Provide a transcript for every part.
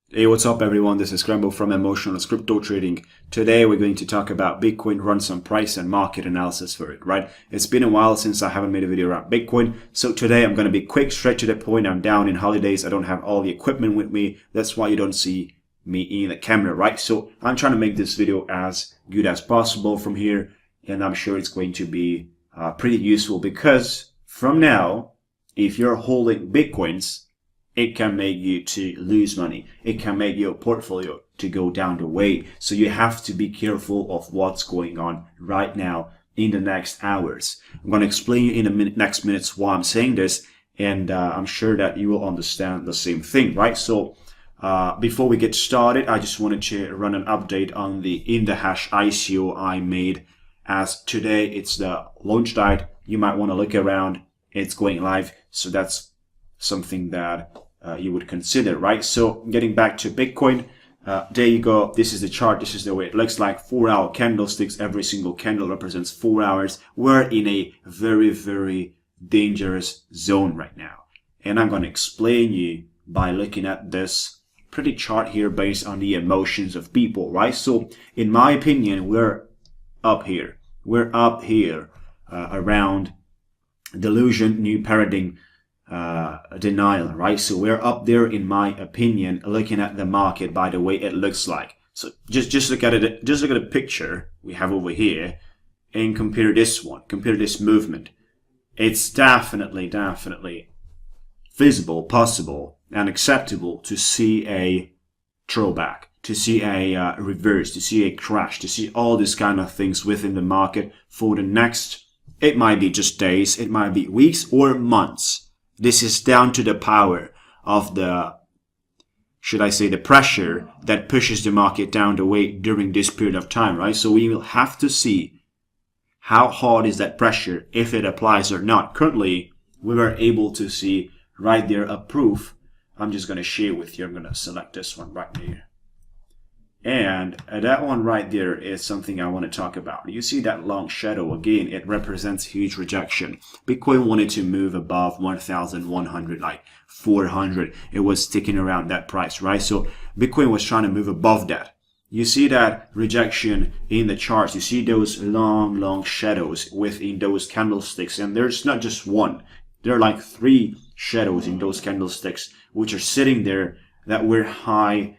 Hey, what's up everyone? This is Scramble from Emotionless Crypto Trading. Today we're going to talk about Bitcoin, run some price and market analysis for it, right? It's been a while since I haven't made a video around Bitcoin. So today I'm going to be quick, straight to the point. I'm down in holidays. I don't have all the equipment with me. That's why you don't see me in the camera, right? So I'm trying to make this video as good as possible from here. And I'm sure it's going to be pretty useful because from now, if you're holding Bitcoins, it can make you to lose money. It can make your portfolio to go down the way. So you have to be careful of what's going on right now in the next hours. I'm going to explain in the next minutes why I'm saying this, and I'm sure that you will understand the same thing, right? So before we get started, I just wanted to run an update on the in the hash ICO I made. As today it's the launch date, you might want to look around. It's going live, so that's something that you would consider, right? So getting back to Bitcoin, there you go. This is the chart. This is the way it looks like. 4-hour candlesticks. Every single candle represents 4 hours. We're in a very, very dangerous zone right now. And I'm going to explain you by looking at this pretty chart here based on the emotions of people, right? So in my opinion, we're up here. We're up here around delusion, new paradigm, denial, right? So we're up there, in my opinion, looking at the market by the way it looks like. So just look at it, just look at the picture we have over here and compare this one, compare this movement. It's definitely feasible, possible, and acceptable to see a throwback, to see a reverse, to see a crash, to see all these kind of things within the market for the next, it might be just days, it might be weeks or months. This is down to the power of the, should I say, the pressure that pushes the market down the way during this period of time, right? So we will have to see how hard is that pressure, if it applies or not. Currently, we were able to see right there a proof. I'm just going to share with you. I'm going to select this one right here. And that one right there is something I want to talk about. You see that long shadow again, it represents huge rejection. Bitcoin wanted to move above 1,100, like 400. It was sticking around that price, right? So Bitcoin was trying to move above that. You see that rejection in the charts. You see those long shadows within those candlesticks. And there's not just one. There are like 3 shadows in those candlesticks, which are sitting there that were high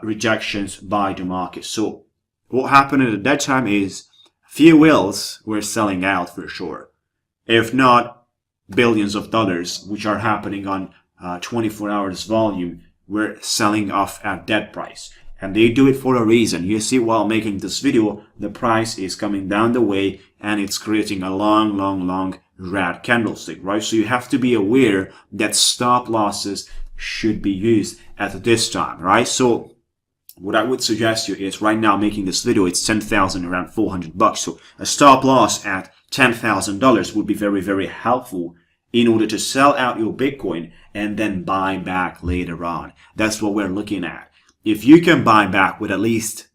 rejections by the market. So what happened at that time is few whales were selling out for sure, if not billions of dollars, which are happening on 24 hours volume, were selling off at that price. And they do it for a reason. You see, while making this video, the price is coming down the way and it's creating a long red candlestick, right? So you have to be aware that stop losses should be used at this time, right? So what I would suggest you is right now making this video, it's 10,000, around 400 bucks. So a stop loss at $10,000 would be very helpful in order to sell out your Bitcoin and then buy back later on. That's what we're looking at. If you can buy back with at least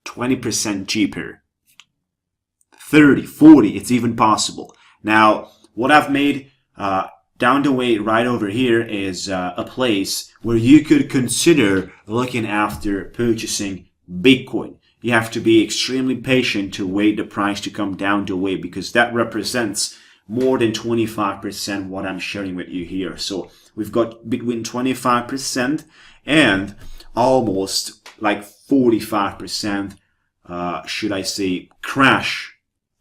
20% cheaper, 30, 40, it's even possible. Now, what I've made down the way right over here is a place where you could consider looking after purchasing Bitcoin. You have to be extremely patient to wait the price to come down the way, because that represents more than 25% what I'm sharing with you here. So we've got between 25% and almost like 45%, should I say, crash,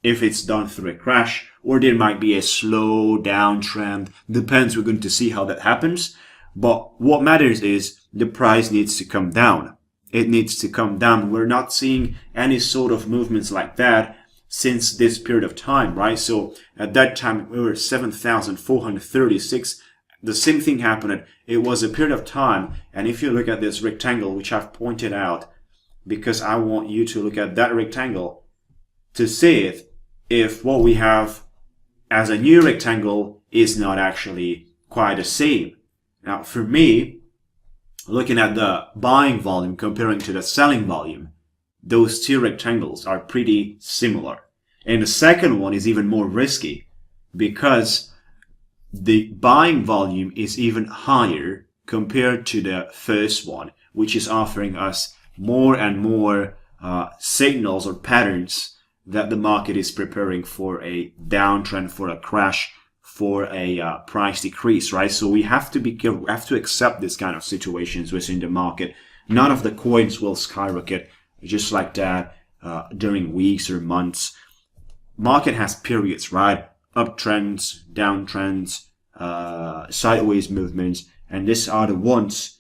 if it's done through a crash, or there might be a slow downtrend. Depends, we're going to see how that happens. But what matters is the price needs to come down. It needs to come down. We're not seeing any sort of movements like that since this period of time, right? So at that time, we were 7,436. The same thing happened. It was a period of time. And if you look at this rectangle, which I've pointed out, because I want you to look at that rectangle to see it, if what we have as a new rectangle is not actually quite the same. Now, for me, looking at the buying volume comparing to the selling volume, those 2 rectangles are pretty similar. And the second one is even more risky because the buying volume is even higher compared to the first one, which is offering us more and more signals or patterns that the market is preparing for a downtrend, for a crash, for a price decrease, right? So we have to be careful. We have to accept this kind of situations within the market. None of the coins will skyrocket just like that during weeks or months. Market has periods, right? Uptrends, downtrends, sideways movements, and these are the ones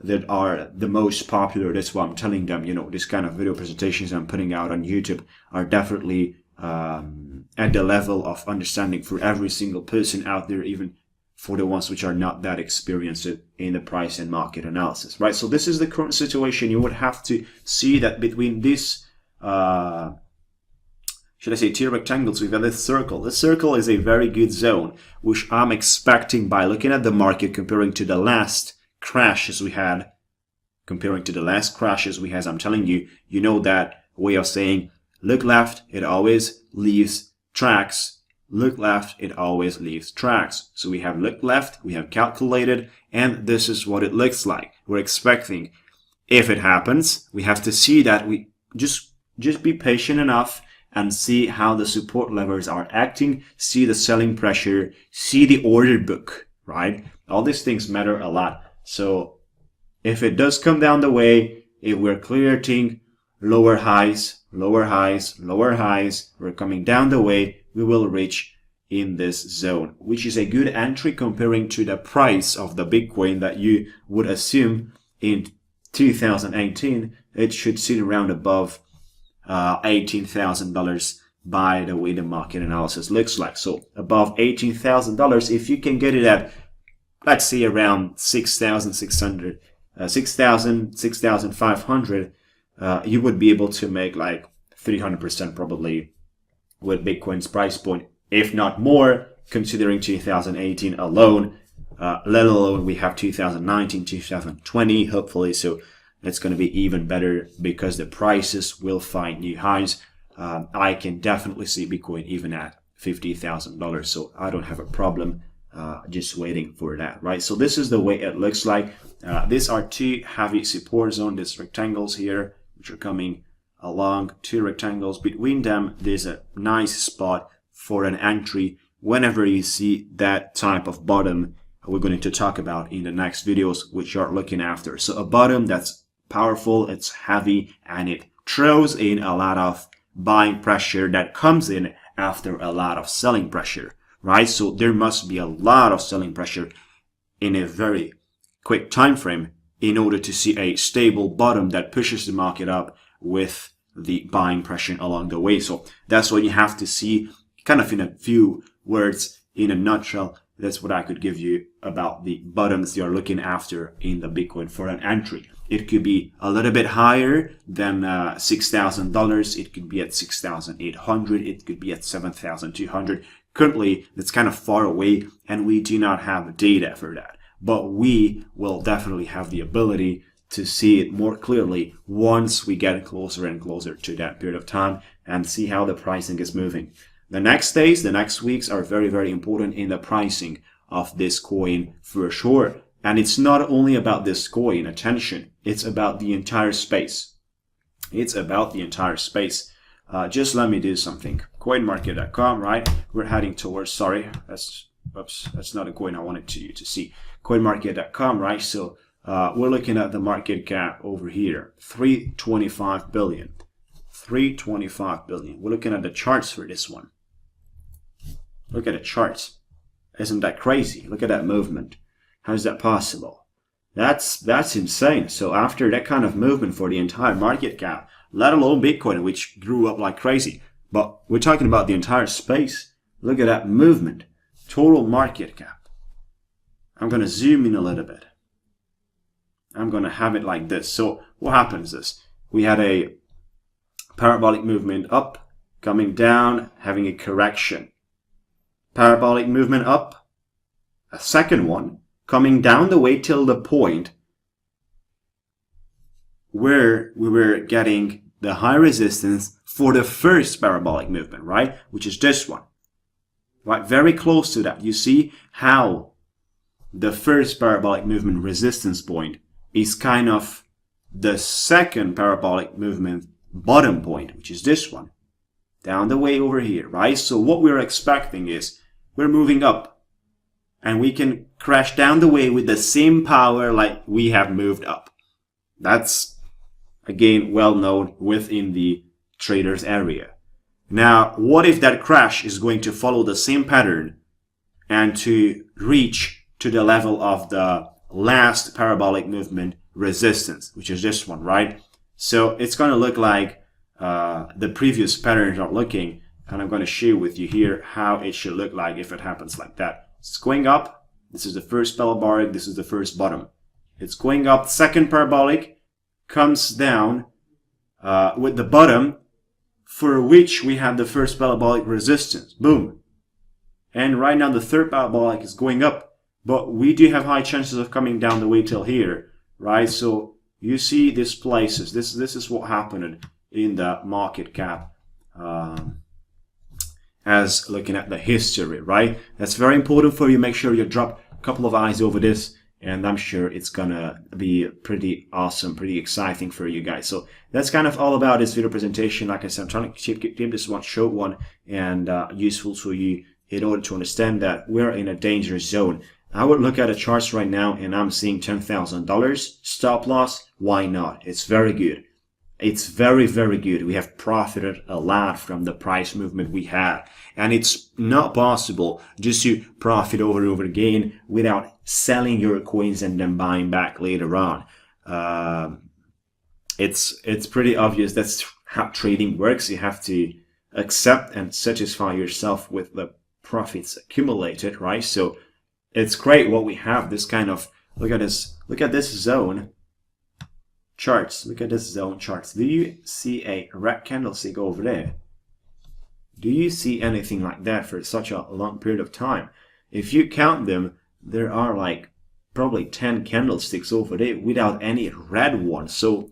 that are the most popular. That's why I'm telling them, you know, this kind of video presentations I'm putting out on YouTube are definitely at the level of understanding for every single person out there, even for the ones which are not that experienced in the price and market analysis, right? So this is the current situation. You would have to see that between this, should I say, two rectangles, we've got this circle. This circle is a very good zone, which I'm expecting by looking at the market comparing to the last crashes we had, I'm telling you, you know that way of saying, look left, it always leaves tracks. Look left, it always leaves tracks. So we have looked left, we have calculated, and this is what it looks like. We're expecting. If it happens, we have to see that. We just be patient enough and see how the support levers are acting, see the selling pressure, see the order book, right? All these things matter a lot. So if it does come down the way, if we're creating lower highs, we're coming down the way, we will reach in this zone, which is a good entry comparing to the price of the Bitcoin that you would assume in 2018, it should sit around above $18,000 by the way the market analysis looks like. So above $18,000, if you can get it at, let's say around 6,600, 6,500, you would be able to make like 300% probably with Bitcoin's price point, if not more, considering 2018 alone, let alone we have 2019, 2020, hopefully. So it's going to be even better because the prices will find new highs. I can definitely see Bitcoin even at $50,000. So I don't have a problem just waiting for that, right? So this is the way it looks like. These are two heavy support zones, these rectangles here, which are coming along, two rectangles. Between them, there's a nice spot for an entry whenever you see that type of bottom we're going to talk about in the next videos, which are looking after. So a bottom that's powerful, it's heavy, and it throws in a lot of buying pressure that comes in after a lot of selling pressure, right? So there must be a lot of selling pressure in a very quick time frame in order to see a stable bottom that pushes the market up with the buying pressure along the way. So that's what you have to see, kind of in a few words, in a nutshell. That's what I could give you about the bottoms you're looking after in the Bitcoin for an entry. It could be a little bit higher than $6,000. It could be at 6,800. It could be at 7,200. Currently, that's kind of far away, and we do not have data for that. But we will definitely have the ability to see it more clearly once we get closer and closer to that period of time and see how the pricing is moving. The next days, the next weeks are very, very important in the pricing of this coin for sure. And it's not only about this coin, attention, it's about the entire space. It's about the entire space. Just let me do something. CoinMarket.com, right? We're heading towards, that's not a coin I wanted you to see. CoinMarket.com, right? So we're looking at the market cap over here, 325 billion. 325 billion. We're looking at the charts for this one. Look at the charts. Isn't that crazy? Look at that movement. How is that possible? That's insane. So after that kind of movement for the entire market cap, let alone Bitcoin, which grew up like crazy, but we're talking about the entire space. Look at that movement. Total market cap. I'm going to zoom in a little bit. I'm going to have it like this. So what happens is we had a parabolic movement up, coming down, having a correction. Parabolic movement up, a second one, coming down the way till the point where we were getting the high resistance for the first parabolic movement, right? Which is this one, right? Very close to that. You see how the first parabolic movement resistance point is kind of the second parabolic movement bottom point, which is this one, down the way over here, right? So what we're expecting is we're moving up and we can crash down the way with the same power like we have moved up. That's, again, well known within the traders area. Now, what if that crash is going to follow the same pattern and to reach to the level of the last parabolic movement resistance, which is this one, right? So it's going to look like the previous patterns are looking, and I'm going to share with you here how it should look like if it happens like that. It's going up. This is the first parabolic. This is the first bottom. It's going up. Second parabolic comes down with the bottom for which we have the first parabolic resistance. Boom. And right now the third parabolic is going up, but we do have high chances of coming down the way till here, right? So you see these places. This is what happened in the market cap as looking at the history, right? That's very important for you. Make sure you drop a couple of eyes over this, and I'm sure it's gonna be pretty awesome, pretty exciting for you guys. So that's kind of all about this video presentation. Like I said, I'm trying to keep this one short one and useful to you in order to understand that we're in a danger zone. I would look at the charts right now and I'm seeing $10,000 stop loss. Why not? It's very good. It's very, very good. We have profited a lot from the price movement we had. And it's not possible just to profit over and over again without selling your coins and then buying back later on. It's pretty obvious that's how trading works. You have to accept and satisfy yourself with the profits accumulated, right? So it's great what we have, this kind of, look at this zone charts. Look at this zone charts. Do you see a red candlestick over there? Do you see anything like that for such a long period of time? If you count them, there are like probably 10 candlesticks over there without any red one. So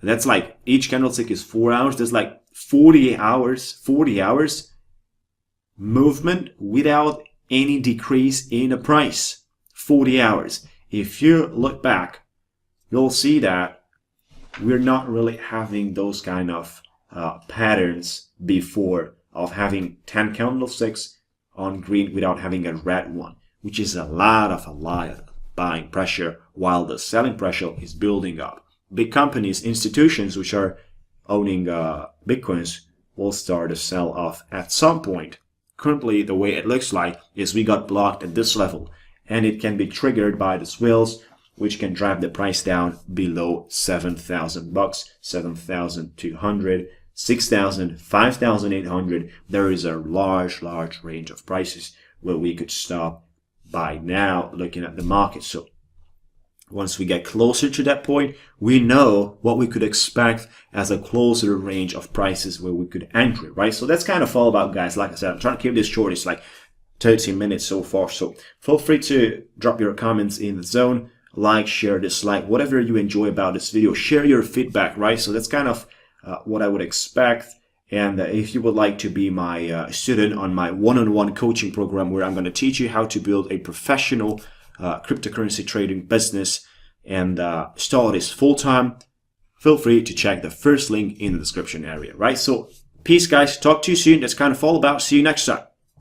that's like each candlestick is 4 hours. There's like 40 hours movement without any decrease in the price. 40 hours. If you look back, you'll see that we're not really having those kind of patterns before, of having 10 candlesticks on green without having a red one, which is a lot of buying pressure while the selling pressure is building up. Big companies, institutions which are owning Bitcoins will start to sell off at some point. Currently, the way it looks like is we got blocked at this level, and it can be triggered by the swells, which can drive the price down below 7,000 bucks, 7,200, 6,000, 5,800. There is a large range of prices where we could stop by now looking at the market. So once we get closer to that point, we know what we could expect as a closer range of prices where we could enter, right? So that's kind of all about, guys. Like I said, I'm trying to keep this short. It's like 30 minutes so far. So feel free to drop your comments in the zone. Like, share, dislike, whatever you enjoy about this video. Share your feedback, right? So that's kind of what I would expect. And if you would like to be my student on my one-on-one coaching program, where I'm going to teach you how to build a professional cryptocurrency trading business and start this full-time, feel free to check the first link in the description area, right? So peace, guys. Talk to you soon. That's kind of all about. See you next time.